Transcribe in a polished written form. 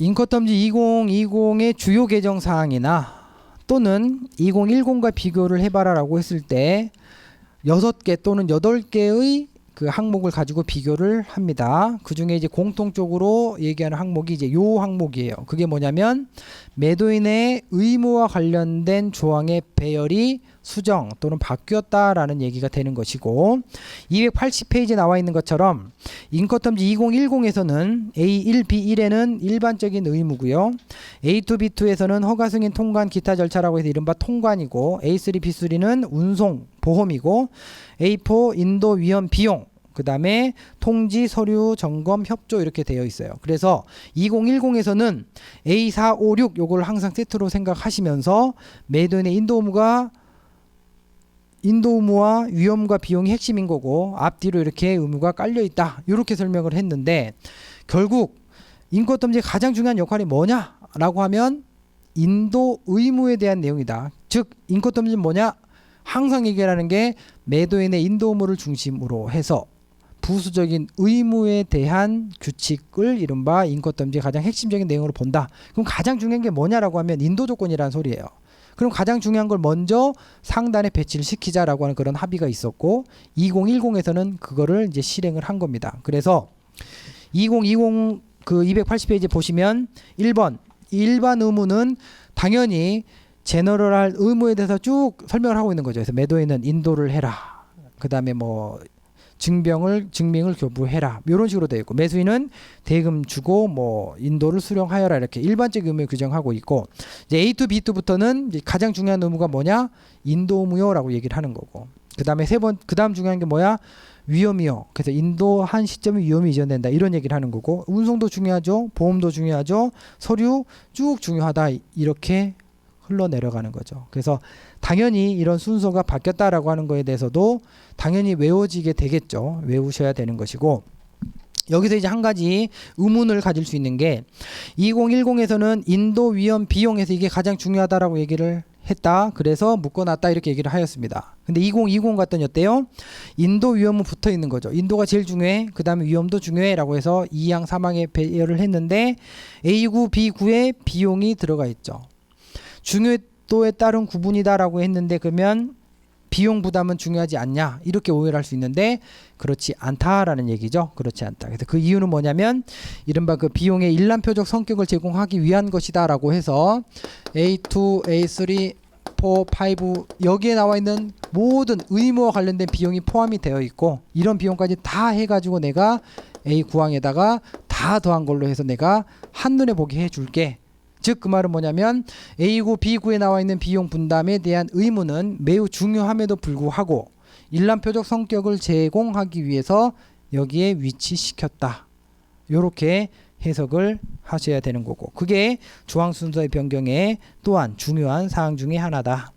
인컷텀지 2020의 주요 개정 사항이나 또는 2010과 비교를 해봐라라고 했을 때 6개 또는 8개의 그 항목을 가지고 비교를 합니다. 그 중에 이제 공통적으로 얘기하는 항목이 이제 요 항목이에요. 그게 뭐냐면 매도인의 의무와 관련된 조항의 배열이 수정 또는 바뀌었다라는 얘기가 되는 것이고, 280페이지에 나와 있는 것처럼 인컷텀지 2010에서는 A1, B1에는 일반적인 의무고요. A2, B2에서는 허가 승인 통관 기타 절차라고 해서 이른바 통관이고, A3, B3는 운송 보험이고, A4 인도 위험 비용, 그 다음에 통지, 서류, 점검, 협조 이렇게 되어 있어요. 그래서 2010에서는 A4, 5, 6 요걸 항상 세트로 생각하시면서 매도인의 인도 의무와 위험과 비용이 핵심인 거고, 앞뒤로 이렇게 의무가 깔려 있다 이렇게 설명을 했는데, 결국 인컷텀지의 가장 중요한 역할이 뭐냐라고 하면 인도 의무에 대한 내용이다. 즉 인컷텀지는 뭐냐? 항상 얘기하는 게 매도인의 인도 의무를 중심으로 해서 부수적인 의무에 대한 규칙을 이른바 인컷텀지의 가장 핵심적인 내용으로 본다. 그럼 가장 중요한 게 뭐냐라고 하면 인도 조건이라는 소리예요. 그럼 가장 중요한 걸 먼저 상단에 배치를 시키자라고 하는 그런 합의가 있었고, 2010에서는 그거를 이제 실행을 한 겁니다. 그래서 2020 그 280페이지 보시면 1번 일반 의무는 당연히 제너럴할 의무에 대해서 쭉 설명을 하고 있는 거죠. 그래서 매도인은 인도를 해라. 그 다음에 뭐 증명을 교부해라. 이런 식으로 되어 있고, 매수인은 대금 주고 뭐 인도를 수령하여라. 이렇게 일반적 의무에 규정하고 있고, 이제 A2, B2부터는 이제 가장 중요한 의무가 뭐냐? 인도 의무요라고 얘기를 하는 거고, 그 다음에 그 다음 중요한 게 뭐야? 위험이요. 그래서 인도한 시점에 위험이 이전된다 이런 얘기를 하는 거고, 운송도 중요하죠. 보험도 중요하죠. 서류 쭉 중요하다 이렇게 흘러내려가는 거죠. 그래서 당연히 이런 순서가 바뀌었다라고 하는 거에 대해서도 당연히 외워지게 되겠죠. 외우셔야 되는 것이고, 여기서 이제 한 가지 의문을 가질 수 있는 게 2010에서는 인도 위험 비용에서 이게 가장 중요하다라고 얘기를 했다. 그래서 묶어놨다 이렇게 얘기를 하였습니다. 근데 2020 같더니 어때요? 인도 위험은 붙어 있는 거죠. 인도가 제일 중요해. 그 다음에 위험도 중요해 라고 해서 2항 3항에 배열을 했는데 A9, B9에 비용이 들어가 있죠. 중요도에 따른 구분이다라고 했는데, 그러면 비용 부담은 중요하지 않냐 이렇게 오해를 할 수 있는데 그렇지 않다라는 얘기죠. 그렇지 않다. 그래서 그 이유는 뭐냐면 이른바 그 비용의 일람표적 성격을 제공하기 위한 것이다라고 해서 A2, A3, 4, 5 여기에 나와 있는 모든 의무와 관련된 비용이 포함이 되어 있고, 이런 비용까지 다 해가지고 내가 A9항에다가 다 더한 걸로 해서 내가 한눈에 보게 해줄게. 즉 그 말은 뭐냐면 A9, B9에 나와 있는 비용 분담에 대한 의무는 매우 중요함에도 불구하고 일람표적 성격을 제공하기 위해서 여기에 위치시켰다. 이렇게 해석을 하셔야 되는 거고, 그게 조항 순서의 변경에 또한 중요한 사항 중에 하나다.